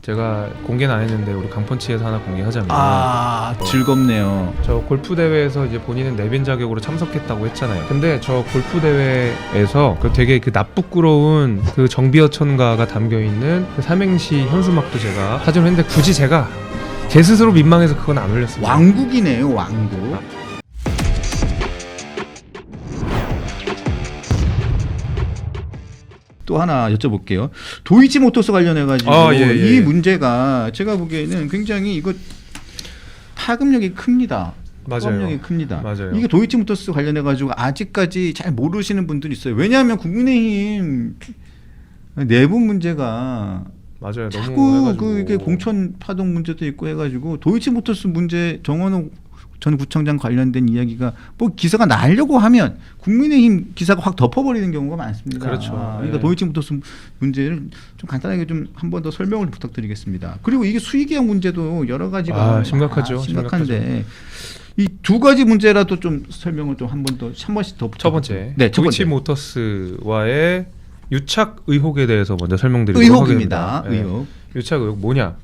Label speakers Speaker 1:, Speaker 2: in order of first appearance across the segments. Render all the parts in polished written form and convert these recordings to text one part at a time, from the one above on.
Speaker 1: 제가 공개는 안 했는데 우리 강펀치에서 하나 공개하자면
Speaker 2: 즐겁네요.
Speaker 1: 저 골프 대회에서 이제 본인은 내빈 자격으로 참석했다고 했잖아요. 근데 저 골프 대회에서 그 되게 그 납부끄러운 그 정비어천가가 담겨 있는 그 삼행시 현수막도 제가 사진을 했는데 굳이 제가 제 스스로 민망해서 그건 안 올렸습니다.
Speaker 2: 왕국이네요, 왕국. 또 하나 여쭤볼게요. 도이치모터스 관련해가지고 이 문제가 제가 보기에는 굉장히 이거 파급력이 큽니다. 파급력이 큽니다.
Speaker 1: 맞아요.
Speaker 2: 이게 도이치모터스 관련해가지고 아직까지 잘 모르시는 분들이 있어요. 왜냐하면 국민의힘 내부 문제가
Speaker 1: 맞아요.
Speaker 2: 자꾸 그 이게 공천 파동 문제도 있고 해가지고 도이치모터스 문제 정원호 전 구청장 관련된 이야기가 뭐 기사가 나려고 하면 국민의힘 기사가 확 덮어버리는 경우가 많습니다.
Speaker 1: 그렇죠.
Speaker 2: 그러니까 도이치모터스 문제를 좀 간단하게 좀 한 번 더 설명을 부탁드리겠습니다. 그리고 이게 수의계약 문제도 여러 가지가
Speaker 1: 심각하죠.
Speaker 2: 심각한데 이 두 가지 문제라도 좀 설명을 좀 한 번씩 더.
Speaker 1: 첫 번째,
Speaker 2: 네,
Speaker 1: 도이치모터스와의 유착 의혹에 대해서 먼저 설명드리도록 하겠습니다.
Speaker 2: 의혹.
Speaker 1: 유착 의혹 뭐냐?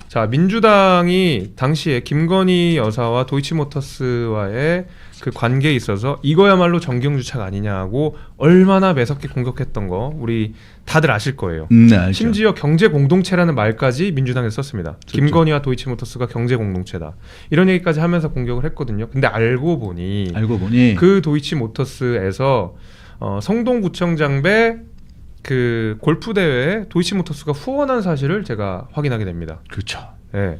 Speaker 1: 자, 민주당이 당시에 김건희 여사와 도이치모터스와의 그 관계에 있어서 이거야말로 정경유착 아니냐고 얼마나 매섭게 공격했던 거 우리 다들 아실 거예요.
Speaker 2: 네, 알죠.
Speaker 1: 심지어 경제공동체라는 말까지 민주당에서 썼습니다.
Speaker 2: 좋죠.
Speaker 1: 김건희와 도이치모터스가 경제공동체다. 이런 얘기까지 하면서 공격을 했거든요. 근데 알고 보니 그 도이치모터스에서 성동구청장배 그 골프 대회에 도이치모터스가 후원한 사실을 제가 확인하게 됩니다.
Speaker 2: 그렇죠.
Speaker 1: 네,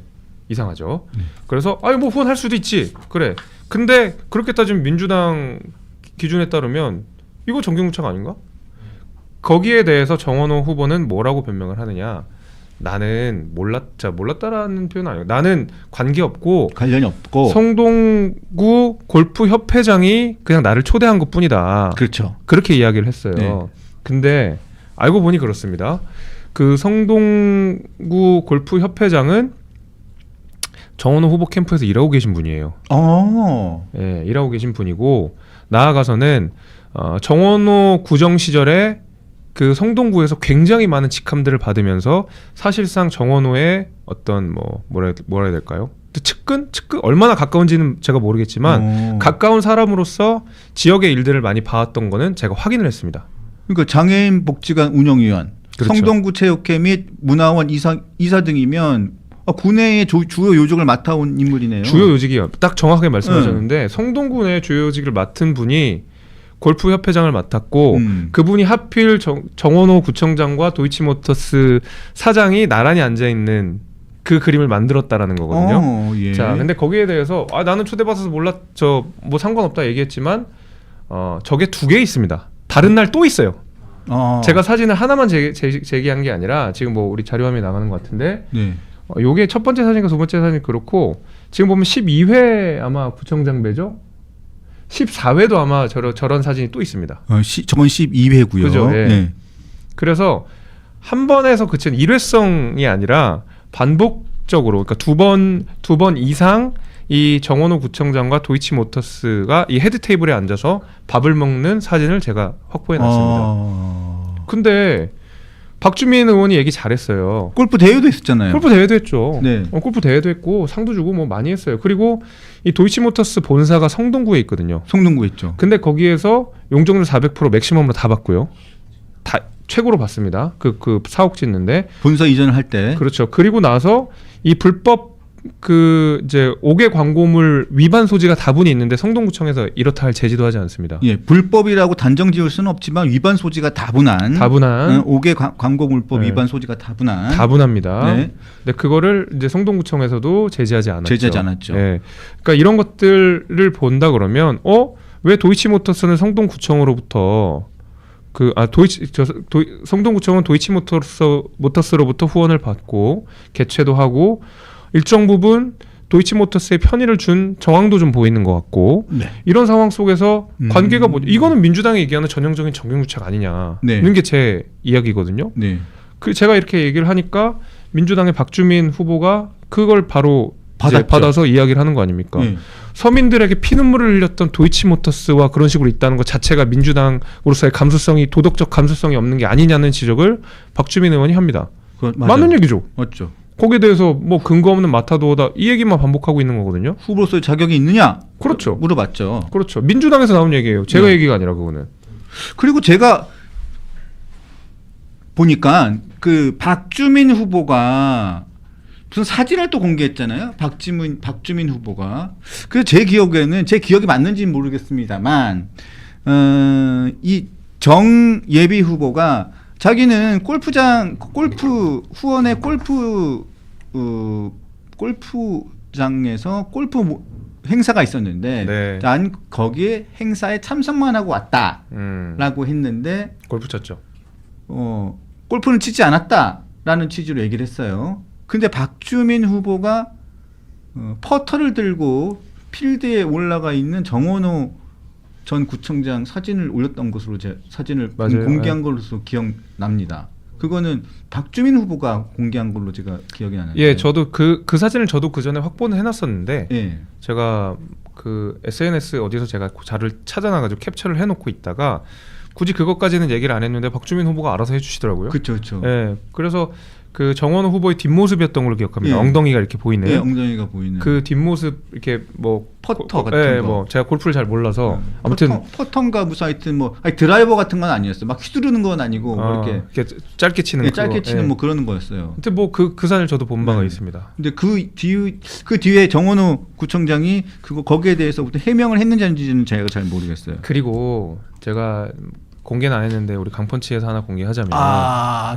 Speaker 1: 이상하죠. 그래서 뭐 후원할 수도 있지. 그래. 근데 그렇게 따지면 민주당 기준에 따르면 이거 정경유착 아닌가? 거기에 대해서 정원호 후보는 뭐라고 변명을 하느냐? 나는 몰랐다라는 표현 아니에요. 나는 관련이 없고 성동구 골프 협회장이 그냥 나를 초대한 것뿐이다.
Speaker 2: 그렇죠.
Speaker 1: 그렇게 이야기를 했어요.
Speaker 2: 네.
Speaker 1: 근데 알고 보니 그렇습니다. 그 성동구 골프 협회장은 정원호 후보 캠프에서 일하고 계신 분이에요. 예, 일하고 계신 분이고 나아가서는 정원호 구정 시절에 그 성동구에서 굉장히 많은 직함들을 받으면서 사실상 정원호의 어떤 뭐라 해야 될까요? 측근 얼마나 가까운지는 제가 모르겠지만 가까운 사람으로서 지역의 일들을 많이 봐왔던 거는 제가 확인을 했습니다.
Speaker 2: 그러니까 장애인 복지관 운영위원,
Speaker 1: 그렇죠.
Speaker 2: 성동구 체육회 및 문화원 이사 등이면 군내의 주요 요직을 맡아온 인물이네요.
Speaker 1: 주요 요직이요. 딱 정확하게 말씀하셨는데 성동구 내 주요 요직을 맡은 분이 골프 협회장을 맡았고 그분이 하필 정원호 구청장과 도이치모터스 사장이 나란히 앉아 있는 그 그림을 만들었다라는 거거든요.
Speaker 2: 예.
Speaker 1: 자, 근데 거기에 대해서 나는 초대받아서 뭐 상관없다 얘기했지만 저게 2개 있습니다. 다른 날 또 있어요. 제가 사진을 하나만 제기한 게 아니라 지금 뭐 우리 자료화면에 나가는 것 같은데 요게 첫 번째 사진과 두 번째 사진 그렇고 지금 보면 12회 아마 구청장배죠. 14회도 아마 저런 사진이 또 있습니다.
Speaker 2: 저건 12회고요.
Speaker 1: 그죠? 예. 네. 그래서 한 번에서 그친 일회성이 아니라 반복적으로 그러니까 두 번 이상 이 정원호 구청장과 도이치모터스가 이 헤드 테이블에 앉아서 밥을 먹는 사진을 제가 확보해 놨습니다. 근데 박주민 의원이 얘기 잘했어요.
Speaker 2: 골프 대회도 했었잖아요.
Speaker 1: 골프 대회도 했죠.
Speaker 2: 네.
Speaker 1: 골프 대회도 했고 상도 주고 뭐 많이 했어요. 그리고 이 도이치모터스 본사가 성동구에 있거든요.
Speaker 2: 성동구에 있죠.
Speaker 1: 근데 거기에서 용적률 400% 맥시멈으로 다 받고요. 다 최고로 받습니다. 그 사옥 짓는데
Speaker 2: 본사 이전을 할 때.
Speaker 1: 그렇죠. 그리고 나서 이 불법 그 이제 5개 광고물 위반 소지가 다분히 있는데 성동구청에서 이렇다 할 제지도 하지 않습니다.
Speaker 2: 예, 불법이라고 단정 지을 수는 없지만 위반 소지가 다분한 5개 광고물법 위반 소지가
Speaker 1: 다분합니다. 네. 근데 그거를 이제 성동구청에서도 제지하지 않았죠. 네. 그러니까 이런 것들을 본다 그러면 왜 도이치모터스는 성동구청으로부터 성동구청은 도이치모터스로부터 후원을 받고 개최도 하고 일정 부분 도이치모터스의 편의를 준 정황도 좀 보이는 것 같고 이런 상황 속에서 관계가 뭐죠? 이거는 민주당이 얘기하는 전형적인 정경유착 아니냐는 게 제 이야기거든요. 제가 이렇게 얘기를 하니까 민주당의 박주민 후보가 그걸 바로 받아서 이야기를 하는 거 아닙니까? 서민들에게 피눈물을 흘렸던 도이치모터스와 그런 식으로 있다는 것 자체가 민주당으로서의 도덕적 감수성이 없는 게 아니냐는 지적을 박주민 의원이 합니다. 맞는 얘기죠.
Speaker 2: 맞죠.
Speaker 1: 거기에 대해서 뭐 근거 없는 마타도어다 이 얘기만 반복하고 있는 거거든요.
Speaker 2: 후보로서의 자격이 있느냐?
Speaker 1: 그렇죠.
Speaker 2: 물어봤죠.
Speaker 1: 그렇죠. 민주당에서 나온 얘기예요. 제가 얘기가 아니라 그거는.
Speaker 2: 그리고 제가 보니까 그 박주민 후보가 무슨 사진을 또 공개했잖아요. 박주민 후보가. 그래서 제 기억에는 제 기억이 맞는지는 모르겠습니다만 이 정예비 후보가 자기는 골프 후원의 골프장에서 골프 행사가 있었는데
Speaker 1: 네.
Speaker 2: 난 거기에 행사에 참석만 하고 왔다라고 했는데
Speaker 1: 골프 쳤죠.
Speaker 2: 골프는 치지 않았다라는 취지로 얘기를 했어요. 근데 박주민 후보가 퍼터를 들고 필드에 올라가 있는 정원호 전 구청장 사진을 올렸던 것으로 제 사진을
Speaker 1: 맞아요.
Speaker 2: 공개한 걸로서 기억납니다. 그거는 박주민 후보가 공개한 걸로 제가 기억이 나는데.
Speaker 1: 예, 저도 그 사진을 저도 그 전에 확보는 해놨었는데
Speaker 2: 예.
Speaker 1: 제가 그 SNS 어디서 제가 그 자료를 찾아놔가지고 캡처를 해놓고 있다가 굳이 그것까지는 얘기를 안 했는데 박주민 후보가 알아서 해주시더라고요.
Speaker 2: 그렇죠.
Speaker 1: 예, 그래서 그 정원호 후보의 뒷모습이었던 걸로 기억합니다.
Speaker 2: 예.
Speaker 1: 엉덩이가 이렇게 보이는.
Speaker 2: 예, 엉덩이가 보이는.
Speaker 1: 그 뒷모습 이렇게 뭐
Speaker 2: 퍼터 같은
Speaker 1: 예,
Speaker 2: 거.
Speaker 1: 뭐 제가 골프를 잘 몰라서 아무튼
Speaker 2: 퍼터인가 무슨 하여튼 뭐 아니, 드라이버 같은 건 아니었어. 막 휘두르는 건 아니고 뭐 이렇게
Speaker 1: 짧게 치는
Speaker 2: 예,
Speaker 1: 그거.
Speaker 2: 짧게 치는
Speaker 1: 예.
Speaker 2: 뭐 그런 거였어요.
Speaker 1: 아무튼 뭐 그 사진을 저도 본 바가 있습니다.
Speaker 2: 근데 그 뒤에 정원호 구청장이 거기에 대해서부터 해명을 했는지 아닌지는 제가 잘 모르겠어요.
Speaker 1: 그리고 제가 공개는 안 했는데 우리 강펀치에서 하나 공개하자면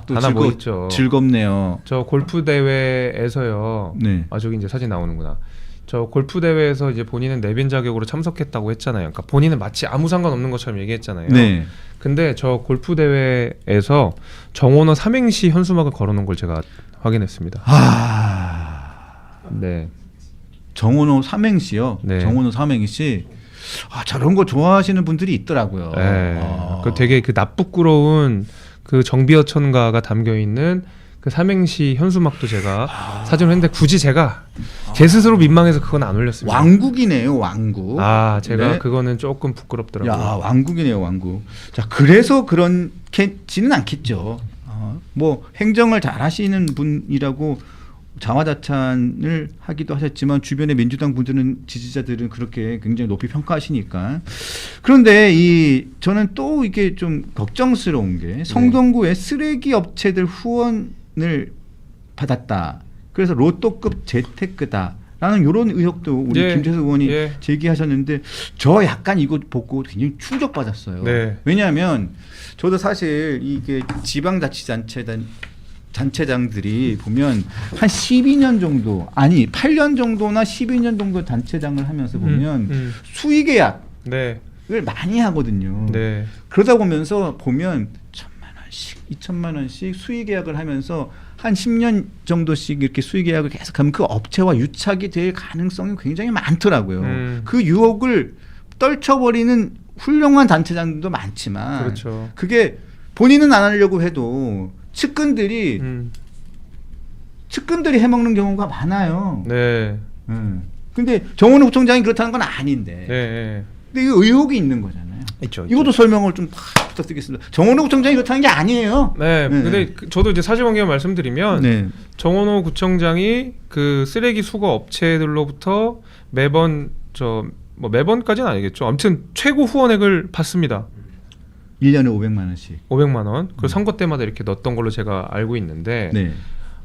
Speaker 2: 또
Speaker 1: 하나 뭐 있죠.
Speaker 2: 즐겁네요.
Speaker 1: 저 골프 대회에서요.
Speaker 2: 네.
Speaker 1: 저기 이제 사진 나오는구나. 저 골프 대회에서 이제 본인은 내빈 자격으로 참석했다고 했잖아요. 그러니까 본인은 마치 아무 상관없는 것처럼 얘기했잖아요.
Speaker 2: 네.
Speaker 1: 근데 저 골프 대회에서 정원호 삼행시 현수막을 걸어놓은 걸 제가 확인했습니다. 네.
Speaker 2: 정원호 삼행시요.
Speaker 1: 네.
Speaker 2: 정원호 삼행시. 저런 거 좋아하시는 분들이 있더라고요.
Speaker 1: 네. 그 되게 그 납부끄러운 그 정비어천가가 담겨 있는 그 삼행시 현수막도 제가 사진을 했는데 굳이 제가 제 스스로 민망해서 그건 안 올렸습니다.
Speaker 2: 왕국이네요, 왕국.
Speaker 1: 제가
Speaker 2: 네.
Speaker 1: 그거는 조금 부끄럽더라고요.
Speaker 2: 야, 왕국이네요, 왕국. 자, 그래서 그렇게지는 않겠죠. 뭐 행정을 잘 하시는 분이라고 자화자찬을 하기도 하셨지만 주변의 민주당 분들은 지지자들은 그렇게 굉장히 높이 평가하시니까. 그런데 저는 또 이게 좀 걱정스러운 게 성동구에 쓰레기 업체들 후원을 받았다. 그래서 로또급 재테크다라는 이런 의혹도 우리 김재수 의원이 제기하셨는데 저 약간 이거 보고 굉장히 충격받았어요.
Speaker 1: 네.
Speaker 2: 왜냐하면 저도 사실 이게 단체장들이 보면 한 12년 정도 8년 정도나 12년 정도 단체장을 하면서 보면 수의 계약을 많이 하거든요.
Speaker 1: 네.
Speaker 2: 그러다 보면 1,000만 원씩 2,000만 원씩 수의 계약을 하면서 한 10년 정도씩 이렇게 수의 계약을 계속하면 그 업체와 유착이 될 가능성이 굉장히 많더라고요. 그 유혹을 떨쳐버리는 훌륭한 단체장들도 많지만
Speaker 1: 그렇죠.
Speaker 2: 그게 본인은 안 하려고 해도 측근들이 해먹는 경우가 많아요.
Speaker 1: 네.
Speaker 2: 근데 정원호 구청장이 그렇다는 건 아닌데.
Speaker 1: 네.
Speaker 2: 근데 이 의혹이 있는 거잖아요.
Speaker 1: 있죠.
Speaker 2: 이것도 설명을 좀 부탁드리겠습니다. 정원호 구청장이 그렇다는 게 아니에요.
Speaker 1: 네. 근데 저도 이제 사실관계만 말씀드리면 정원호 구청장이 그 쓰레기 수거 업체들로부터 매번 매번까지는 아니겠죠. 아무튼 최고 후원액을 받습니다.
Speaker 2: 1년에 500만 원씩.
Speaker 1: 500만 원. 그 선거 때마다 이렇게 넣었던 걸로 제가 알고 있는데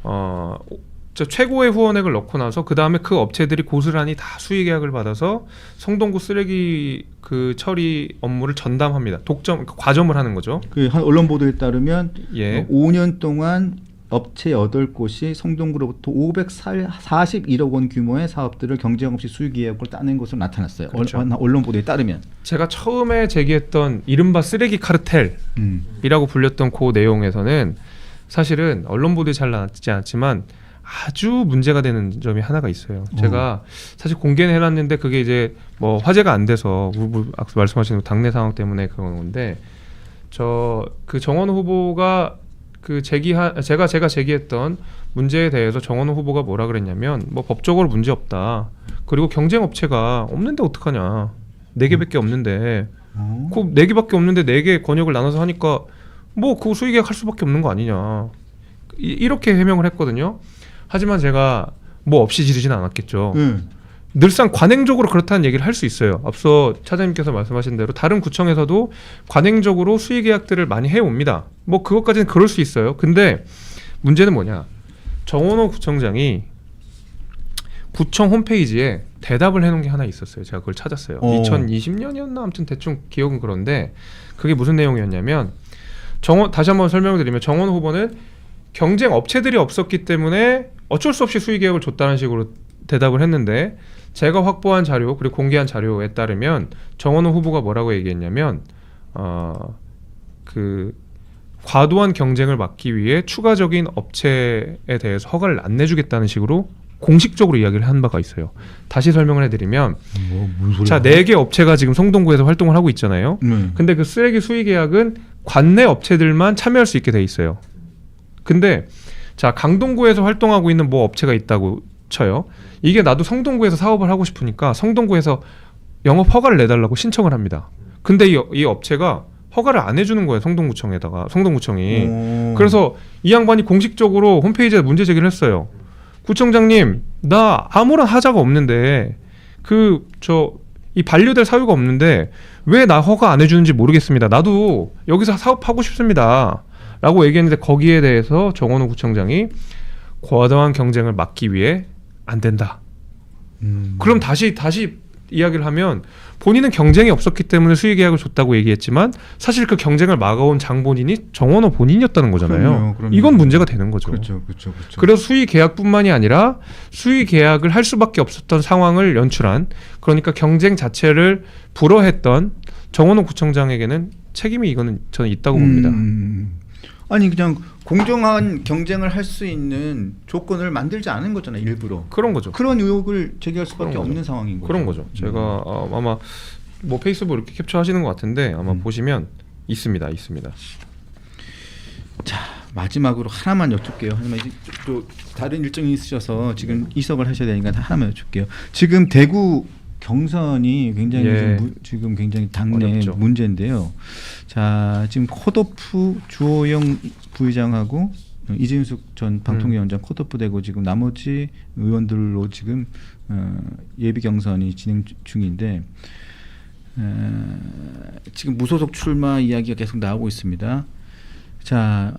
Speaker 1: 저 최고의 후원액을 넣고 나서 그 다음에 그 업체들이 고스란히 다 수의 계약을 받아서 성동구 쓰레기 그 처리 업무를 전담합니다. 과점을 하는 거죠.
Speaker 2: 그 한 언론 보도에 따르면 5년 동안 업체 8곳이 성동구로부터 541억 원 규모의 사업들을 경쟁 없이 수의 계약을 따낸 것으로 나타났어요.
Speaker 1: 그렇죠.
Speaker 2: 언론 보도에 따르면.
Speaker 1: 제가 처음에 제기했던 이른바 쓰레기 카르텔이라고 불렸던 그 내용에서는 사실은 언론 보도에 잘 나왔지 않지만 아주 문제가 되는 점이 하나가 있어요. 제가 사실 공개는 해놨는데 그게 이제 뭐 화제가 안 돼서 아까 말씀하신 당내 상황 때문에 그런 건데 그 정원호 후보가 제가 제기했던 문제에 대해서 정원호 후보가 뭐라 그랬냐면 뭐 법적으로 문제 없다. 그리고 경쟁 업체가 없는데 어떡하냐. 4개밖에 없는데 그 4개밖에 없는데 4개 권역을 나눠서 하니까 뭐 그 수의 계약 할 수밖에 없는 거 아니냐. 이렇게 해명을 했거든요. 하지만 제가 뭐 없이 지르진 않았겠죠. 늘상 관행적으로 그렇다는 얘기를 할 수 있어요. 앞서 차장님께서 말씀하신 대로 다른 구청에서도 관행적으로 수의 계약들을 많이 해옵니다. 뭐 그것까지는 그럴 수 있어요. 근데 문제는 뭐냐? 정원호 구청장이 구청 홈페이지에 대답을 해놓은 게 하나 있었어요. 제가 그걸 찾았어요. 2020년이었나? 아무튼 대충 기억은 그런데 그게 무슨 내용이었냐면 다시 한번 설명을 드리면 정원호 후보는 경쟁 업체들이 없었기 때문에 어쩔 수 없이 수의 계약을 줬다는 식으로 대답을 했는데 제가 확보한 자료 그리고 공개한 자료에 따르면 정원호 후보가 뭐라고 얘기했냐면 그 과도한 경쟁을 막기 위해 추가적인 업체에 대해서 허가를 안 내주겠다는 식으로 공식적으로 이야기를 한 바가 있어요. 다시 설명을 해드리면 자, 4개 업체가 지금 성동구에서 활동을 하고 있잖아요. 근데 그 쓰레기 수의 계약은 관내 업체들만 참여할 수 있게 돼 있어요. 근데 자, 강동구에서 활동하고 있는 뭐 업체가 있다고 쳐요. 이게 나도 성동구에서 사업을 하고 싶으니까 성동구에서 영업 허가를 내달라고 신청을 합니다. 근데 이 업체가 허가를 안 해주는 거예요. 성동구청이. 그래서 이 양반이 공식적으로 홈페이지에 문제 제기를 했어요. 구청장님, 나 아무런 하자가 없는데 이 반려될 사유가 없는데 왜 나 허가 안 해주는지 모르겠습니다. 나도 여기서 사업하고 싶습니다. 라고 얘기했는데 거기에 대해서 정원호 구청장이 과도한 경쟁을 막기 위해 안 된다. 그럼 다시 이야기를 하면 본인은 경쟁이 없었기 때문에 수의 계약을 줬다고 얘기했지만 사실 그 경쟁을 막아온 장본인이 정원호 본인이었다는 거잖아요. 그럼요. 이건 문제가 되는 거죠.
Speaker 2: 그렇죠.
Speaker 1: 그래서 수의 계약뿐만이 아니라 수의 계약을 할 수밖에 없었던 상황을 연출한, 그러니까 경쟁 자체를 불허했던 정원호 구청장에게는 책임이 이거는 저는 있다고 봅니다.
Speaker 2: 아니 그냥 공정한 경쟁을 할 수 있는 조건을 만들지 않은 거잖아요. 일부러.
Speaker 1: 그런 거죠.
Speaker 2: 그런 의혹을 제기할 수밖에 없는 상황인 거죠.
Speaker 1: 그런 거죠. 제가 아마 뭐 페이스북 이렇게 캡처하시는 것 같은데 아마 보시면 있습니다.
Speaker 2: 자, 마지막으로 하나만 여쭙게요. 하지만 이제 또 다른 일정이 있으셔서 지금 이석을 하셔야 되니까 하나만 여쭙게요. 지금 대구 경선이 굉장히 지금 굉장히 당내 어렵죠. 문제인데요. 자, 지금 컷오프 주호영 부의장하고 이진숙 전 방통위원장 컷오프 되고 지금 나머지 의원들로 지금 예비 경선이 진행 중인데 지금 무소속 출마 이야기가 계속 나오고 있습니다. 자,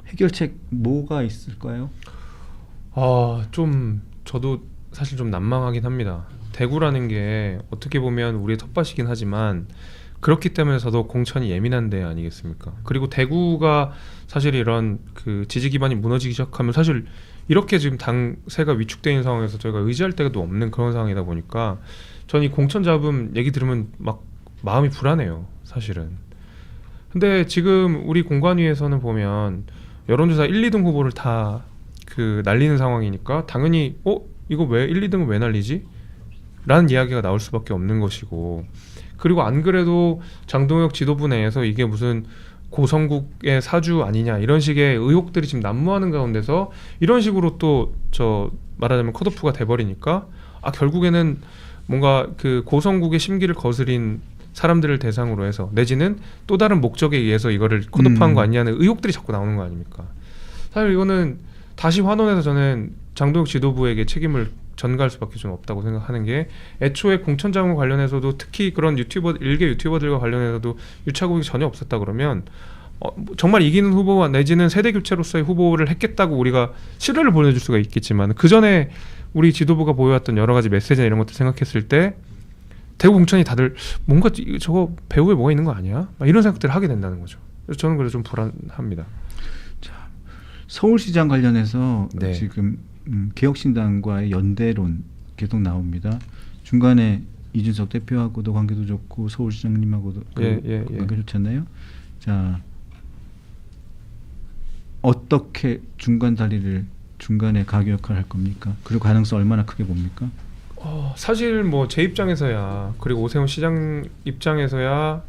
Speaker 2: 해결책 뭐가 있을까요?
Speaker 1: 좀 저도 사실 좀 난망하긴 합니다. 대구라는 게 어떻게 보면 우리의 텃밭이긴 하지만 그렇기 때문에 저도 공천이 예민한 데 아니겠습니까? 그리고 대구가 사실 이런 그 지지 기반이 무너지기 시작하면 사실 이렇게 지금 당세가 위축되어 있는 상황에서 저희가 의지할 데도 없는 그런 상황이다 보니까 저는 이 공천 잡음 얘기 들으면 막 마음이 불안해요, 사실은. 근데 지금 우리 공관위에서는 보면 여론조사 1, 2등 후보를 다 날리는 상황이니까 당연히 이거 왜 1, 2등은 왜 날리지? 라는 이야기가 나올 수밖에 없는 것이고, 그리고 안 그래도 장동혁 지도부 내에서 이게 무슨 고성국의 사주 아니냐 이런 식의 의혹들이 지금 난무하는 가운데서 이런 식으로 또 말하자면 컷오프가 돼버리니까 결국에는 뭔가 그 고성국의 심기를 거스린 사람들을 대상으로 해서 내지는 또 다른 목적에 의해서 이거를 컷오프한 거 아니냐는 의혹들이 자꾸 나오는 거 아닙니까? 사실 이거는 다시 환원해서 저는 장동혁 지도부에게 책임을 전가할 수밖에 좀 없다고 생각하는 게, 애초에 공천자금 관련해서도 특히 그런 일개 유튜버들과 관련해서도 유착국이 전혀 없었다 그러면 정말 이기는 후보와 내지는 세대 교체로서의 후보를 했겠다고 우리가 신뢰를 보내줄 수가 있겠지만 그 전에 우리 지도부가 보여왔던 여러 가지 메시지나 이런 것들 생각했을 때 대구 공천이 다들 뭔가 저거 배후에 뭐가 있는 거 아니야? 이런 생각들을 하게 된다는 거죠. 그래서 저는 그래서 좀 불안합니다.
Speaker 2: 자, 서울시장 관련해서 지금 개혁신당과의 연대론 계속 나옵니다. 중간에 이준석 대표하고도 관계도 좋고 서울시장님하고도 관계 좋잖아요. 자, 어떻게 중간에 가교 역할을 할 겁니까? 그리고 가능성 얼마나 크게 봅니까?
Speaker 1: 사실 뭐 제 입장에서야, 그리고 오세훈 시장 입장에서야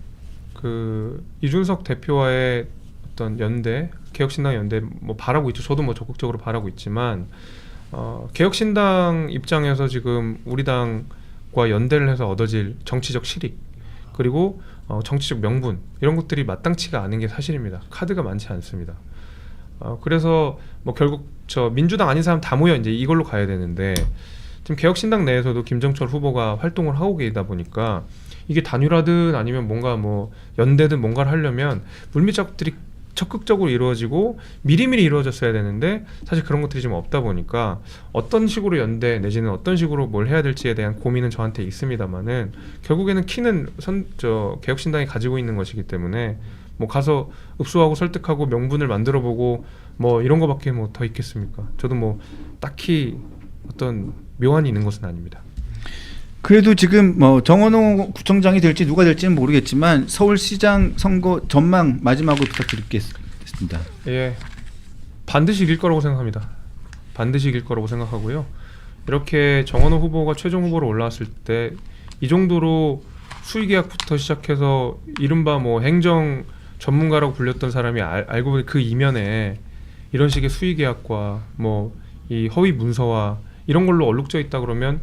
Speaker 1: 그 이준석 대표와의 어떤 연대, 개혁신당 연대 뭐 바라고 있죠. 저도 뭐 적극적으로 바라고 있지만 개혁신당 입장에서 지금 우리 당과 연대를 해서 얻어질 정치적 실익 그리고 정치적 명분 이런 것들이 마땅치가 않은 게 사실입니다. 카드가 많지 않습니다. 그래서 뭐 결국 저 민주당 아닌 사람 다 모여 이제 이걸로 가야 되는데 지금 개혁신당 내에서도 김정철 후보가 활동을 하고 계다 보니까 이게 단일화든 아니면 뭔가 뭐 연대든 뭔가를 하려면 물밑 작업들이 적극적으로 이루어지고 미리미리 이루어졌어야 되는데 사실 그런 것들이 좀 없다 보니까 어떤 식으로 연대 내지는 어떤 식으로 뭘 해야 될지에 대한 고민은 저한테 있습니다만은 결국에는 키는 개혁신당이 가지고 있는 것이기 때문에 뭐 가서 읍소하고 설득하고 명분을 만들어보고 뭐 이런 거밖에 뭐 더 있겠습니까? 저도 뭐 딱히 어떤 묘안이 있는 것은 아닙니다.
Speaker 2: 그래도 지금 뭐 정원호 구청장이 될지 누가 될지는 모르겠지만 서울시장 선거 전망 마지막으로 부탁드리겠습니다.
Speaker 1: 예, 반드시 이길 거라고 생각합니다. 반드시 이길 거라고 생각하고요. 이렇게 정원호 후보가 최종 후보로 올라왔을 때 이 정도로 수의계약부터 시작해서 이른바 뭐 행정 전문가라고 불렸던 사람이 알고 보니 그 이면에 이런 식의 수의계약과 뭐 이 허위 문서와 이런 걸로 얼룩져 있다 그러면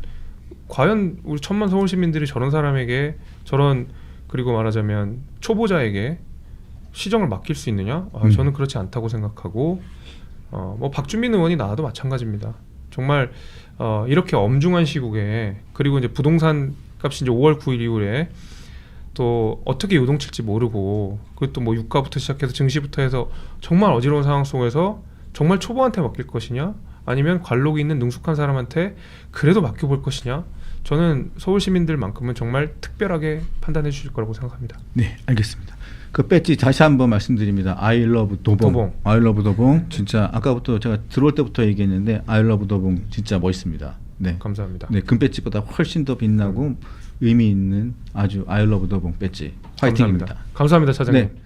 Speaker 1: 과연 우리 천만 서울 시민들이 저런 사람에게 저런 그리고 말하자면 초보자에게 시정을 맡길 수 있느냐? 저는 그렇지 않다고 생각하고 뭐 박준민 의원이 나와도 마찬가지입니다. 정말 이렇게 엄중한 시국에 그리고 이제 부동산 값이 이제 5월 9일 이후에 또 어떻게 요동칠지 모르고 그것도 뭐 유가부터 시작해서 증시부터 해서 정말 어지러운 상황 속에서 정말 초보한테 맡길 것이냐? 아니면 관록이 있는 능숙한 사람한테 그래도 맡겨볼 것이냐? 저는 서울 시민들만큼은 정말 특별하게 판단해 주실 거라고 생각합니다.
Speaker 2: 네, 알겠습니다. 그 배지 다시 한번 말씀드립니다. I love 도봉. I love 도봉. 진짜 아까부터 제가 들어올 때부터 얘기했는데 I love 도봉 진짜 멋있습니다. 네,
Speaker 1: 감사합니다.
Speaker 2: 네, 금 배지보다 훨씬 더 빛나고 의미 있는 아주 I love 도봉 배지. 화이팅입니다.
Speaker 1: 감사합니다, 차장님.
Speaker 2: 네.